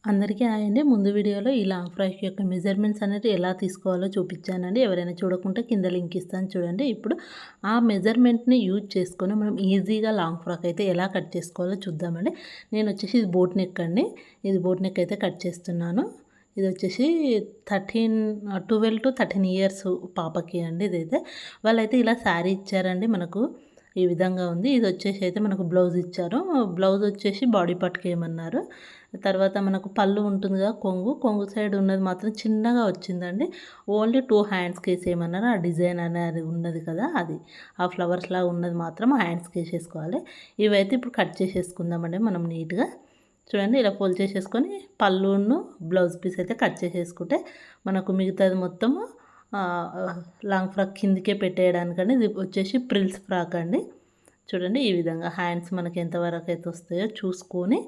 అందరికీ హాయ్ అండి. ముందు వీడియోలో ఈ లాంగ్ ఫ్రాక్ యొక్క మెజర్మెంట్స్ అనేది ఎలా తీసుకోవాలో చూపించానండి. ఎవరైనా చూడకుంటే కింద లింక్ ఇస్తాను చూడండి. ఇప్పుడు ఆ మెజర్మెంట్‌ని యూజ్ చేసుకొని మనం ఈజీగా లాంగ్ ఫ్రాక్ అయితే ఎలా కట్ చేసుకోవాలో చూద్దామండి. నేను వచ్చేసి ఇది బోట్ నెక్ అండి. ఇది బోట్ నెక్ అయితే కట్ చేస్తున్నాను. ఇది వచ్చేసి 12-13 ఇయర్స్ పాపకి అండి ఇదైతే. వాళ్ళైతే ఇలా శారీ ఇచ్చారండి మనకు. ఈ విధంగా ఉంది. ఇది వచ్చేసి అయితే మనకు బ్లౌజ్ ఇచ్చారు. బ్లౌజ్ వచ్చేసి బాడీ పార్ట్‌కి ఏమన్నారు. తర్వాత మనకు పళ్ళు ఉంటుంది కదా, కొంగు సైడ్ ఉన్నది మాత్రం చిన్నగా వచ్చిందండి. ఓన్లీ 2 హ్యాండ్స్కి వేసేయమన్నారు. ఆ డిజైన్ అనేది ఉన్నది కదా, అది ఆ ఫ్లవర్స్ లాగా ఉన్నది మాత్రం హ్యాండ్స్కి వేసేసుకోవాలి. ఇవైతే ఇప్పుడు కట్ చేసేసుకుందామండి మనం నీట్గా. చూడండి ఇలా ఫోల్డ్ చేసేసుకొని పళ్ళును బ్లౌజ్ పీస్ అయితే కట్ చేసేసుకుంటే మనకు మిగతాది మొత్తము లాంగ్ ఫ్రాక్ కిందికే పెట్టేయడానికండి. ఇది వచ్చేసి ప్రిల్స్ ఫ్రాక్ అండి. చూడండి ఈ విధంగా హ్యాండ్స్ మనకి ఎంతవరకు అయితే వస్తాయో చూసుకొని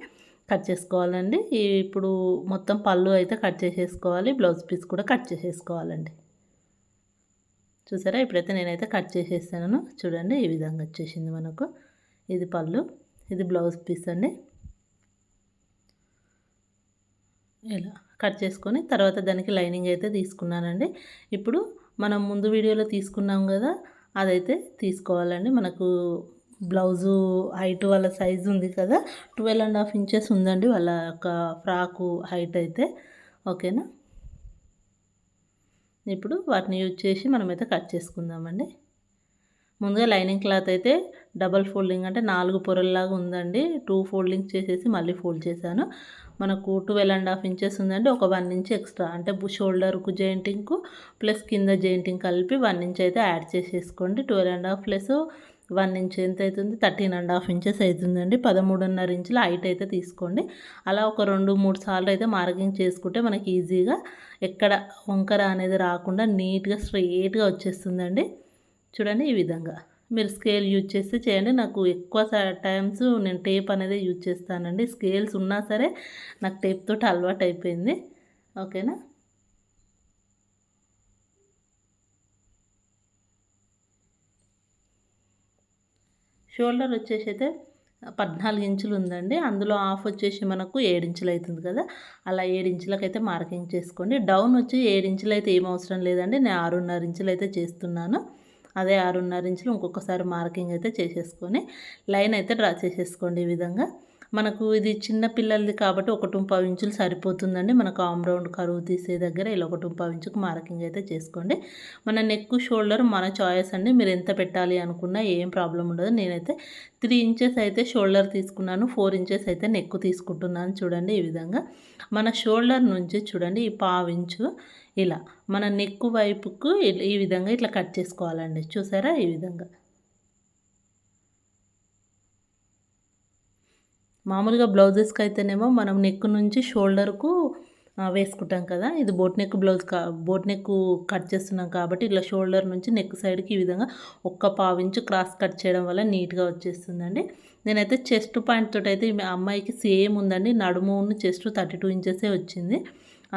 కట్ చేసుకోవాలండి. ఇప్పుడు మొత్తం పళ్ళు అయితే కట్ చేసేసుకోవాలి. బ్లౌజ్ పీస్ కూడా కట్ చేసేసుకోవాలండి. చూసారా, ఇప్పుడైతే నేనైతే కట్ చేసేసాను. చూడండి ఈ విధంగా వచ్చేసింది మనకు. ఇది పళ్ళు, ఇది బ్లౌజ్ పీస్ అండి. ఇలా కట్ చేసుకొని తర్వాత దానికి లైనింగ్ అయితే తీసుకున్నానండి. ఇప్పుడు మనం ముందు వీడియోలో తీసుకున్నాం కదా, అదైతే తీసుకోవాలండి. మనకు బ్లౌజు హైట్ వాళ్ళ సైజు ఉంది కదా, 12.5 ఇంచెస్ ఉందండి వాళ్ళ యొక్క ఫ్రాకు హైట్ అయితే. ఓకేనా, ఇప్పుడు వాటిని యూజ్ చేసి మనమైతే కట్ చేసుకుందామండి. ముందుగా లైనింగ్ క్లాత్ అయితే డబల్ ఫోల్డింగ్ అంటే 4 పొరల్లాగా ఉందండి. 2 ఫోల్డింగ్ చేసేసి మళ్ళీ ఫోల్డ్ చేశాను. మనకు 12.5 ఇంచెస్ ఉందండి. ఒక 1 ఇంచ్ ఎక్స్ట్రా అంటే షోల్డర్కు జాయింటింగ్కు ప్లస్ కింద జాయింటింగ్ కలిపి 1 ఇంచ్ అయితే యాడ్ చేసేసుకోండి. 12.5 ప్లస్ 1 ఇంచ్ ఎంత అవుతుంది? 13.5 ఇంచెస్ అవుతుందండి. 13.5 ఇంచుల హైట్ అయితే తీసుకోండి. అలా ఒక 2-3 సార్లు అయితే మార్కింగ్ చేసుకుంటే మనకి ఈజీగా ఎక్కడ వంకర అనేది రాకుండా నీట్గా స్ట్రెయిట్గా వచ్చేస్తుందండి. చూడండి ఈ విధంగా మీరు స్కేల్ యూజ్ చేస్తే చేయండి. నాకు ఎక్కువ టైమ్స్ నేను టేప్ అనేది యూజ్ చేస్తానండి. స్కేల్స్ ఉన్నా సరే నాకు టేప్ తోటి అలవాటు అయిపోయింది. ఓకేనా, షోల్డర్ వచ్చేసి అయితే 14 ఇంచులు ఉందండి. అందులో హాఫ్ వచ్చేసి మనకు 7 ఇంచులు అవుతుంది కదా, అలా 7 ఇంచులకైతే మార్కింగ్ చేసుకోండి. డౌన్ వచ్చి 7 ఇంచులు అయితే ఏం అవసరం లేదండి. నేను 6.5 ఇంచులు అయితే చేస్తున్నాను. అదే 6.5 ఇంచులు ఇంకొకసారి మార్కింగ్ అయితే చేసేసుకొని లైన్ అయితే డ్రా చేసేసుకోండి. ఈ విధంగా మనకు ఇది చిన్న పిల్లలది కాబట్టి 1.5 ఇంచులు సరిపోతుందండి. మనకు ఆమ్ రౌండ్ కరువు తీసే దగ్గర ఇలా 1.5 ఇంచుకు మార్కింగ్ అయితే చేసుకోండి. మన నెక్ షోల్డర్ మన చాయిస్ అండి. మీరు ఎంత పెట్టాలి అనుకున్నా ఏం ప్రాబ్లం ఉండదు. నేనైతే 3 ఇంచెస్ అయితే షోల్డర్ తీసుకున్నాను, 4 ఇంచెస్ అయితే నెక్ తీసుకుంటున్నాను. చూడండి ఈ విధంగా మన షోల్డర్ నుంచి చూడండి ఈ 1/2 ఇంచు ఇలా మన నెక్ వైపుకు ఈ విధంగా ఇట్లా కట్ చేసుకోవాలండి. చూసారా ఈ విధంగా. మామూలుగా బ్లౌజెస్కి అయితేనేమో మనం నెక్ నుంచి షోల్డర్కు వేసుకుంటాం కదా, ఇది boat neck blouse boat neck cut చేస్తున్నాం కాబట్టి ఇట్లా షోల్డర్ నుంచి నెక్ సైడ్కి ఈ విధంగా 1/4 ఇంచు క్రాస్ కట్ చేయడం వల్ల నీట్గా వచ్చేస్తుందండి. నేనైతే చెస్ట్ పాయింట్ తోటి అయితే ఈ అమ్మాయికి సేమ్ ఉందండి. నడుము చెస్ట్ 32 ఇంచెసే వచ్చింది.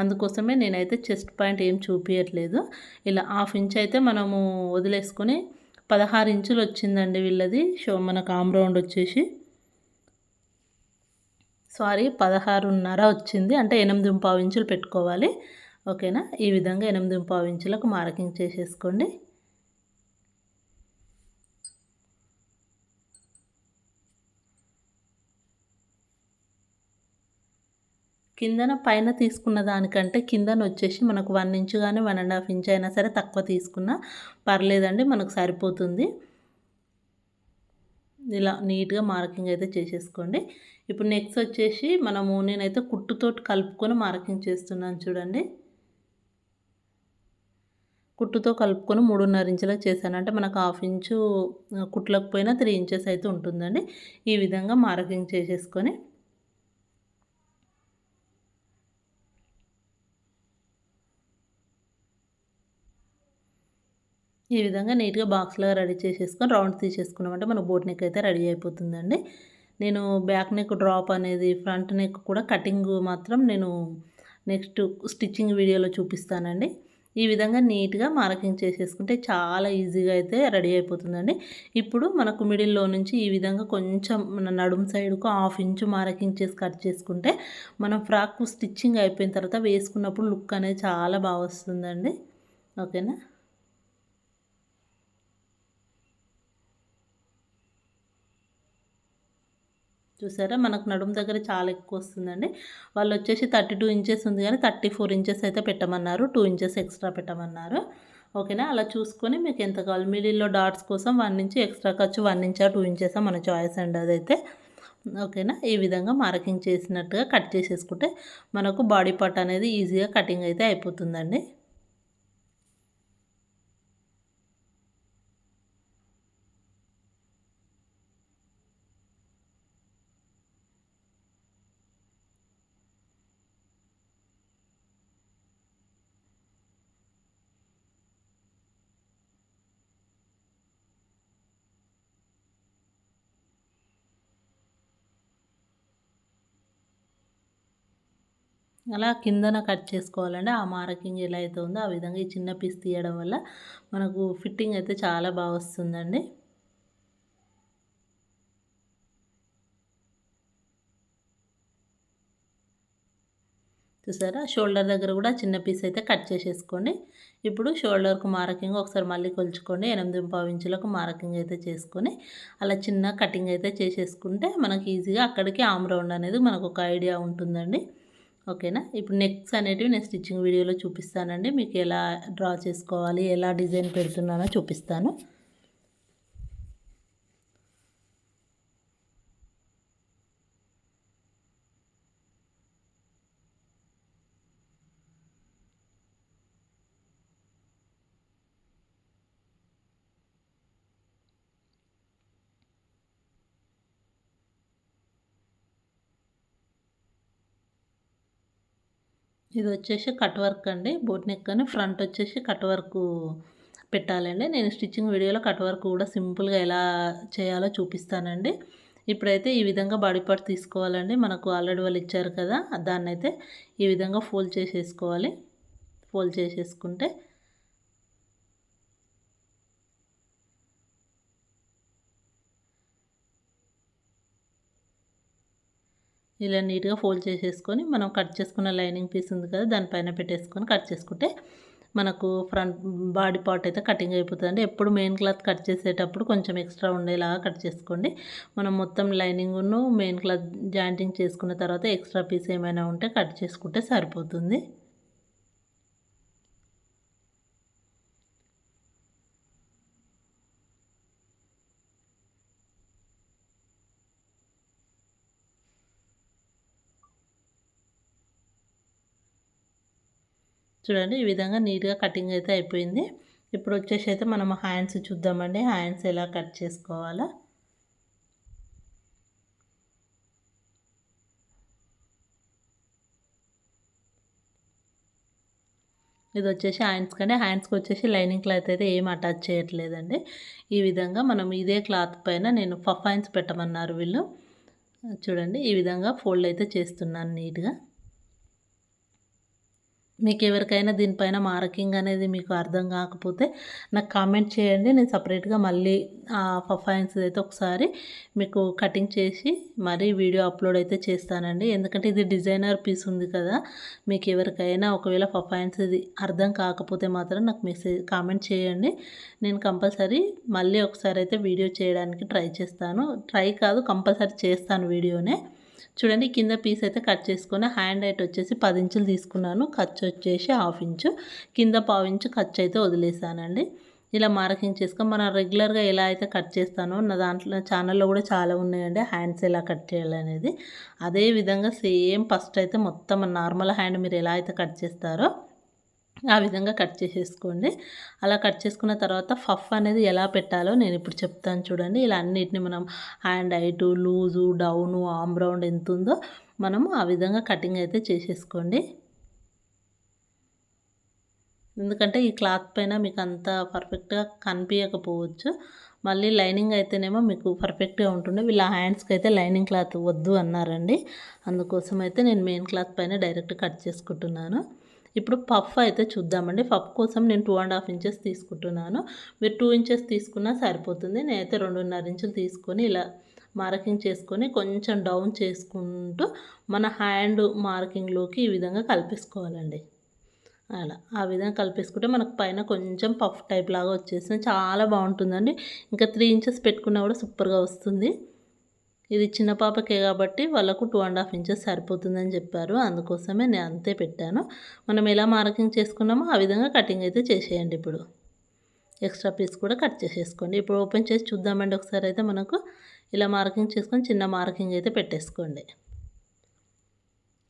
అందుకోసమే నేనైతే చెస్ట్ పాయింట్ ఏం చూపించట్లేదు. ఇలా 1/2 ఇంచ్ అయితే మనము వదిలేసుకొని 16 ఇంచులు వచ్చిందండి వీళ్ళది. మనకు ఆమ్ రౌండ్ వచ్చేసి 16.5 వచ్చింది. అంటే 8.5 ఇంచులు పెట్టుకోవాలి. ఓకేనా, ఈ విధంగా 8.5 ఇంచులకు మార్కింగ్ చేసేసుకోండి. కిందన పైన తీసుకున్న దానికంటే కిందన వచ్చేసి మనకు 1 ఇంచు కానీ 1.5 ఇంచ్ అయినా సరే తక్కువ తీసుకున్నా పర్లేదండి, మనకు సరిపోతుంది. ఇలా నీట్గా మార్కింగ్ అయితే చేసేసుకోండి. ఇప్పుడు నెక్స్ట్ వచ్చేసి నేనైతే కుట్టుతోటి కలుపుకొని మార్కింగ్ చేస్తున్నాను. చూడండి, కుట్టుతో కలుపుకొని 3.5 ఇంచులకు చేశాను. అంటే మనకు 1/2 ఇంచు కుట్లకు పోయినా 3 ఇంచెస్ అయితే ఉంటుందండి. ఈ విధంగా మార్కింగ్ చేసేసుకొని ఈ విధంగా నీట్గా బాక్స్లాగా రెడీ చేసేసుకొని రౌండ్ తీసేసుకున్నామంటే మన బోట్ నెక్ అయితే రెడీ అయిపోతుందండి. నేను బ్యాక్ నెక్ డ్రాప్ అనేది ఫ్రంట్ నెక్ కూడా కటింగ్ మాత్రం నేను నెక్స్ట్ స్టిచ్చింగ్ వీడియోలో చూపిస్తానండి. ఈ విధంగా నీట్గా మార్కింగ్ చేసేసుకుంటే చాలా ఈజీగా అయితే రెడీ అయిపోతుందండి. ఇప్పుడు మనకు మిడిల్లో నుంచి ఈ విధంగా కొంచెం మన నడుము సైడ్కు 1/2 ఇంచు మార్కింగ్ చేసి కట్ చేసుకుంటే మనం ఫ్రాక్ స్టిచ్చింగ్ అయిపోయిన తర్వాత వేసుకున్నప్పుడు లుక్ అనేది చాలా బాగా వస్తుందండి. ఓకేనా. చూసారా మనకు నడుము దగ్గర చాలా ఎక్కువ వస్తుందండి. వాళ్ళు వచ్చేసి 32 ఇంచెస్ ఉంది కానీ 34 ఇంచెస్ అయితే పెట్టమన్నారు. 2 ఇంచెస్ ఎక్స్ట్రా పెట్టమన్నారు. ఓకేనా. అలా చూసుకొని మీకు ఎంత కావాలి. మిడిల్లో డాట్స్ కోసం 1 ఇంచ్ ఎక్స్ట్రా ఖర్చు, 1 ఇంచా 2 ఇంచెసా మన చాయిస్ అండి అదైతే. ఓకేనా. ఈ విధంగా మార్కింగ్ చేసినట్టుగా కట్ చేసేసుకుంటే మనకు బాడీ పార్ట్ అనేది ఈజీగా కటింగ్ అయితే అయిపోతుందండి. అలా కిందన కట్ చేసుకోవాలండి. ఆ మార్కింగ్ ఎలా అయితే ఉందో ఆ విధంగా ఈ చిన్న పీస్ తీయడం వల్ల మనకు ఫిట్టింగ్ అయితే చాలా బాగా వస్తుందండి. చూసారా షోల్డర్ దగ్గర కూడా చిన్న పీస్ అయితే కట్ చేసేసుకోండి. ఇప్పుడు షోల్డర్కు మార్కింగ్ ఒకసారి మళ్ళీ కొలుచుకోండి. 8.5 ఇంచులకు మార్కింగ్ అయితే చేసుకొని అలా చిన్న కటింగ్ అయితే చేసేసుకుంటే మనకి ఈజీగా అక్కడికి ఆమ్ రౌండ్ అనేది మనకు ఒక ఐడియా ఉంటుందండి. ఓకేనా. ఇప్పుడు నెక్స్ అనేటివి నేను స్టిచ్చింగ్ వీడియోలో చూపిస్తానండి. మీకు ఎలా డ్రా చేసుకోవాలి, ఎలా డిజైన్ పెడుతున్నానో చూపిస్తాను. ఇది వచ్చేసి కట్ వర్క్ అండి. బోట్ నెక్ అని ఫ్రంట్ వచ్చేసి కట్ వర్క్ పెట్టాలండి. నేను స్టిచ్చింగ్ వీడియోలో కట్ వర్క్ కూడా సింపుల్గా ఎలా చేయాలో చూపిస్తానండి. ఇప్పుడైతే ఈ విధంగా బాడీ పార్ట్ తీసుకోవాలండి. మనకు ఆల్రెడీ వాళ్ళు ఇచ్చారు కదా, దాన్నైతే ఈ విధంగా ఫోల్డ్ చేసేసుకోవాలి. ఫోల్డ్ చేసేసుకుంటే ఇలా నీట్గా ఫోల్డ్ చేసేసుకొని మనం కట్ చేసుకున్న లైనింగ్ పీస్ ఉంది కదా, దానిపైన పెట్టేసుకొని కట్ చేసుకుంటే మనకు ఫ్రంట్ బాడీ పార్ట్ అయితే కటింగ్ అయిపోతుందండి. ఎప్పుడు మెయిన్ క్లాత్ కట్ చేసేటప్పుడు కొంచెం ఎక్స్ట్రా ఉండేలాగా కట్ చేసుకోండి. మనం మొత్తం లైనింగ్ను మెయిన్ క్లాత్ జాయింటింగ్ చేసుకున్న తర్వాత ఎక్స్ట్రా పీస్ ఏమైనా ఉంటే కట్ చేసుకుంటే సరిపోతుంది. చూడండి ఈ విధంగా నీట్గా కటింగ్ అయితే అయిపోయింది. ఇప్పుడు వచ్చేసి అయితే మనం హ్యాండ్స్ చూద్దామండి. హ్యాండ్స్ ఎలా కట్ చేసుకోవాలా. ఇది వచ్చేసి హ్యాండ్స్ కంటే హ్యాండ్స్కి వచ్చేసి లైనింగ్ క్లాత్ అయితే ఏం అటాచ్ చేయట్లేదండి. ఈ విధంగా మనం ఇదే క్లాత్ పైన నేను పఫ్ హ్యాండ్స్ పెట్టమన్నారు వీళ్ళు. చూడండి ఈ విధంగా ఫోల్డ్ అయితే చేస్తున్నాను నీట్గా. మీకు ఎవరికైనా దీనిపైన మార్కింగ్ అనేది మీకు అర్థం కాకపోతే నాకు కామెంట్ చేయండి. నేను సపరేట్గా మళ్ళీ పఫ్ హ్యాండ్స్ అయితే ఒకసారి మీకు కటింగ్ చేసి మరీ వీడియో అప్లోడ్ అయితే చేస్తానండి. ఎందుకంటే ఇది డిజైనర్ పీస్ ఉంది కదా, మీకు ఎవరికైనా ఒకవేళ పఫ్ హ్యాండ్స్ ఇది అర్థం కాకపోతే మాత్రం నాకు కామెంట్ చేయండి. నేను కంపల్సరీ మళ్ళీ ఒకసారి అయితే వీడియో చేయడానికి ట్రై చేస్తాను. ట్రై కాదు, కంపల్సరీ చేస్తాను వీడియోనే. చూడండి కింద పీస్ అయితే కట్ చేసుకొని హ్యాండ్ హైట్ వచ్చేసి 10 ఇంచులు తీసుకున్నాను. ఖర్చు వచ్చేసి 1/2 ఇంచు, కింద 1/4 ఇంచు ఖర్చు అయితే వదిలేసానండి. ఇలా మార్కింగ్ చేసుకొని మనం రెగ్యులర్గా ఎలా అయితే కట్ చేస్తానో నా దాంట్లో ఛానల్లో కూడా చాలా ఉన్నాయండి హ్యాండ్స్ ఎలా కట్ చేయాలనేది. అదే విధంగా సేమ్ ఫస్ట్ అయితే మొత్తం నార్మల్ హ్యాండ్ మీరు ఎలా అయితే కట్ చేస్తారో ఆ విధంగా కట్ చేసేసుకోండి. అలా కట్ చేసుకున్న తర్వాత పఫ్ అనేది ఎలా పెట్టాలో నేను ఇప్పుడు చెప్తాను చూడండి. ఇలా అన్నిటిని మనం hand height, loose, down, arm round ఎంత ఉందో మనము ఆ విధంగా కటింగ్ అయితే చేసేసుకోండి. ఎందుకంటే ఈ క్లాత్ పైన మీకు అంత పర్ఫెక్ట్గా కనిపించకపోవచ్చు. మళ్ళీ లైనింగ్ అయితేనేమో మీకు పర్ఫెక్ట్గా ఉంటుండే. వీళ్ళ హ్యాండ్స్కి అయితే లైనింగ్ క్లాత్ వద్దు అన్నారండి. అందుకోసం అయితే నేను మెయిన్ క్లాత్ పైన డైరెక్ట్ కట్ చేసుకుంటున్నాను. ఇప్పుడు పఫ్ అయితే చూద్దామండి. పఫ్ కోసం నేను 2.5 ఇంచెస్ తీసుకుంటున్నాను. మీరు 2 ఇంచెస్ తీసుకున్నా సరిపోతుంది. నేనైతే 2.5 ఇంచులు తీసుకొని ఇలా మార్కింగ్ చేసుకొని కొంచెం డౌన్ చేసుకుంటూ మన హ్యాండ్ మార్కింగ్లోకి ఈ విధంగా కలిపేసుకోవాలండి. అలా ఆ విధంగా కలిపేసుకుంటే మనకు పైన కొంచెం పఫ్ టైప్ లాగా వచ్చేస్తుంది. చాలా బాగుంటుందండి. ఇంకా 3 ఇంచెస్ పెట్టుకున్నా కూడా సూపర్గా వస్తుంది. ఇది చిన్న పాపకే కాబట్టి వాళ్ళకు 2.5 ఇంచెస్ సరిపోతుందని చెప్పారు. అందుకోసమే నేను అంతే పెట్టాను. మనం ఎలా మార్కింగ్ చేసుకున్నామో ఆ విధంగా కటింగ్ అయితే చేసేయండి. ఇప్పుడు ఎక్స్ట్రా పీస్ కూడా కట్ చేసేసుకోండి. ఇప్పుడు ఓపెన్ చేసి చూద్దామండి. ఒకసారి అయితే మనకు ఇలా మార్కింగ్ చేసుకొని చిన్న మార్కింగ్ అయితే పెట్టేసుకోండి.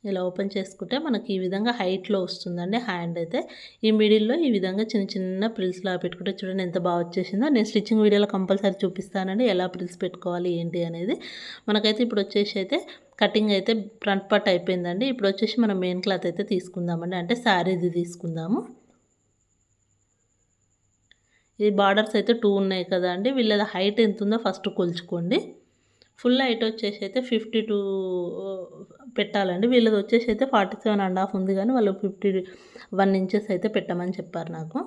ఇలా ఓపెన్ చేసుకుంటే మనకి ఈ విధంగా హైట్లో వస్తుందండి హ్యాండ్ అయితే. ఈ మిడిల్లో ఈ విధంగా చిన్న చిన్న ప్రిల్స్లా పెట్టుకుంటే చూడండి ఎంత బాగా వచ్చేసిందో. నేను స్టిచ్చింగ్ వీడియోలో కంపల్సరీ చూపిస్తానండి ఎలా ప్రిల్స్ పెట్టుకోవాలి ఏంటి అనేది. మనకైతే ఇప్పుడు వచ్చేసి అయితే కటింగ్ అయితే ఫ్రంట్ పార్ట్ అయిపోయిందండి. ఇప్పుడు వచ్చేసి మనం మెయిన్ క్లాత్ అయితే తీసుకుందామండి. అంటే శారీది తీసుకుందాము. ఈ బార్డర్స్ అయితే 2 ఉన్నాయి కదా అండి. వీళ్ళది హైట్ ఎంత ఉందో ఫస్ట్ కొలుచుకోండి. ఫుల్ హైట్ వచ్చేసి అయితే 52 పెట్టాలండి. వీళ్ళది వచ్చేసి అయితే 47.5 ఉంది కానీ వాళ్ళు 51 ఇంచెస్ అయితే పెట్టమని చెప్పారు నాకు.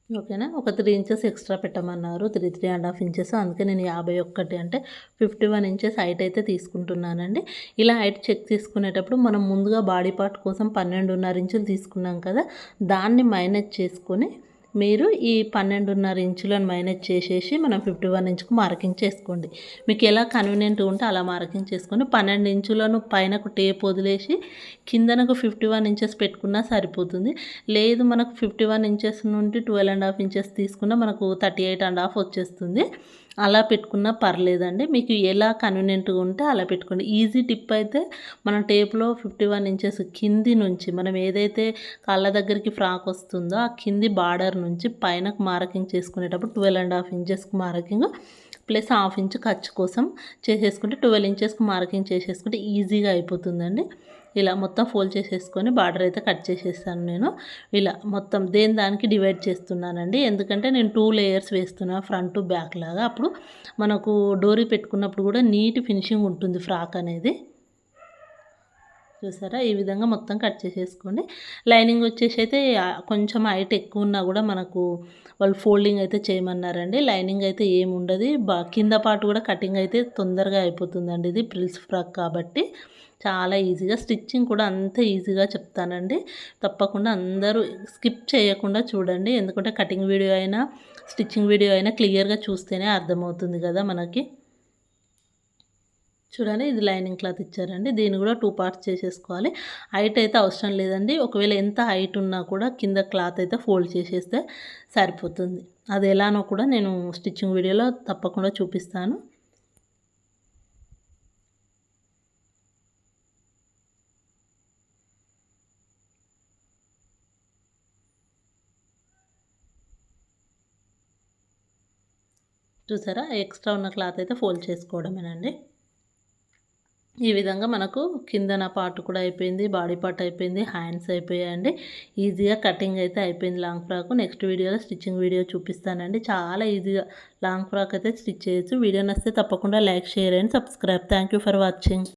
ఓకేనా. ఒక 3 ఇంచెస్ ఎక్స్ట్రా పెట్టమన్నారు. 3.5 ఇంచెస్. అందుకే నేను 51 అంటే 51 ఇంచెస్ హైట్ అయితే తీసుకుంటున్నానండి. ఇలా హైట్ చెక్ తీసుకునేటప్పుడు మనం ముందుగా బాడీ పార్ట్ కోసం 12.5 ఇంచులు తీసుకున్నాం కదా, దాన్ని మైనస్ చేసుకొని మీరు ఈ 12.5 ఇంచులను మైనస్ చేసేసి మనం 51 ఇంచుకు మార్కింగ్ చేసుకోండి. మీకు ఎలా కన్వీనియంట్గా ఉంటే అలా మార్కింగ్ చేసుకొని 12 ఇంచులను పైనకు టేప్ వదిలేసి కిందనకు 51 ఇంచెస్ పెట్టుకున్నా సరిపోతుంది. లేదు మనకు 51 ఇంచెస్ నుండి 12.5 ఇంచెస్ తీసుకున్నా మనకు 38.5 వచ్చేస్తుంది. అలా పెట్టుకున్నా పర్లేదండి. మీకు ఎలా కన్వీనియంట్గా ఉంటే అలా పెట్టుకోండి. ఈజీ టిప్ అయితే మనం టేప్లో 51 ఇంచెస్ కింది నుంచి మనం ఏదైతే కాళ్ళ దగ్గరికి ఫ్రాక్ వస్తుందో ఆ కింది బార్డర్ నుంచి పైనకు మార్కింగ్ చేసుకునేటప్పుడు 12.5 ఇంచెస్కి మార్కింగ్ ప్లస్ హాఫ్ ఇంచ్ ఖర్చు కోసం చేసేసుకుంటే 12 ఇంచెస్కి మార్కింగ్ చేసేసుకుంటే ఈజీగా అయిపోతుందండి. ఇలా మొత్తం ఫోల్డ్ చేసేసుకొని బార్డర్ అయితే కట్ చేసేస్తాను నేను. ఇలా మొత్తం దేని దానికి డివైడ్ చేస్తున్నానండి. ఎందుకంటే నేను 2 లేయర్స్ వేస్తున్నా ఫ్రంట్ బ్యాక్ లాగా. అప్పుడు మనకు డోరీ పెట్టుకున్నప్పుడు కూడా నీట్ ఫినిషింగ్ ఉంటుంది ఫ్రాక్ అనేది. చూసారా, ఈ విధంగా మొత్తం కట్ చేసేసుకోండి. లైనింగ్ వచ్చేసి అయితే కొంచెం హైట్ ఎక్కువ ఉన్నా కూడా మనకు వాళ్ళు ఫోల్డింగ్ అయితే చేయమన్నారండి. లైనింగ్ అయితే ఏముండదు. కింద పార్ట్ కూడా కటింగ్ అయితే తొందరగా అయిపోతుందండి. ఇది ప్రిల్స్ ఫ్రాక్ కాబట్టి చాలా ఈజీగా, స్టిచ్చింగ్ కూడా అంత ఈజీగా చెప్తానండి. తప్పకుండా అందరూ స్కిప్ చేయకుండా చూడండి. ఎందుకంటే కటింగ్ వీడియో అయినా స్టిచ్చింగ్ వీడియో అయినా క్లియర్గా చూస్తేనే అర్థమవుతుంది కదా మనకి. చూడండి, ఇది లైనింగ్ క్లాత్ ఇచ్చారండి. దీన్ని కూడా 2 పార్ట్స్ చేసేసుకోవాలి. హైట్ అయితే అవసరం లేదండి. ఒకవేళ ఎంత హైట్ ఉన్నా కూడా కింద క్లాత్ అయితే ఫోల్డ్ చేసేస్తే సరిపోతుంది. అది ఎలానో కూడా నేను స్టిచ్చింగ్ వీడియోలో తప్పకుండా చూపిస్తాను. చూసారా, ఎక్స్ట్రా ఉన్న క్లాత్ అయితే ఫోల్డ్ చేసుకోవడమేనండి. ఈ విధంగా మనకు కిందన పార్ట్ కూడా అయిపోయింది, బాడీ పార్ట్ అయిపోయింది, హ్యాండ్స్ అయిపోయాయండి. ఈజీగా కటింగ్ అయితే అయిపోయింది లాంగ్ ఫ్రాక్. నెక్స్ట్ వీడియోలో స్టిచ్చింగ్ వీడియో చూపిస్తానండి. చాలా ఈజీగా లాంగ్ ఫ్రాక్ అయితే స్టిచ్ చేయొచ్చు. వీడియో నచ్చితే తప్పకుండా like, share and subscribe. Thank you for watching.